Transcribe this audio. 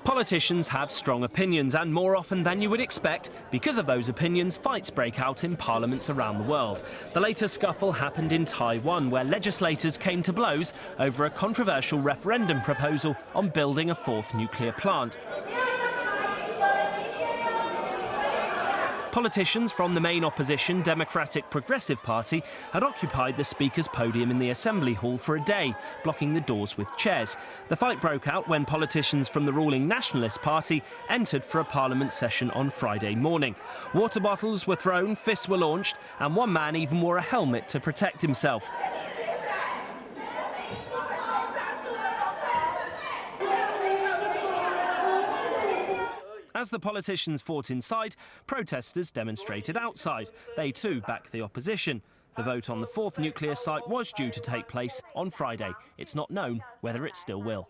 Politicians have strong opinions, and more often than you would expect, because of those opinions, fights break out in parliaments around the world. The latest scuffle happened in Taiwan, where legislators came to blows over a controversial referendum proposal on building a fourth nuclear plant. Politicians from the main opposition, Democratic Progressive Party, had occupied the Speaker's podium in the Assembly Hall for a day, blocking the doors with chairs. The fight broke out when politicians from the ruling Nationalist Party entered for a Parliament session on Friday morning. Water bottles were thrown, fists were launched, and one man even wore a helmet to protect himself. As the politicians fought inside, protesters demonstrated outside. They too back the opposition. The vote on the fourth nuclear site was due to take place on Friday. It's not known whether it still will.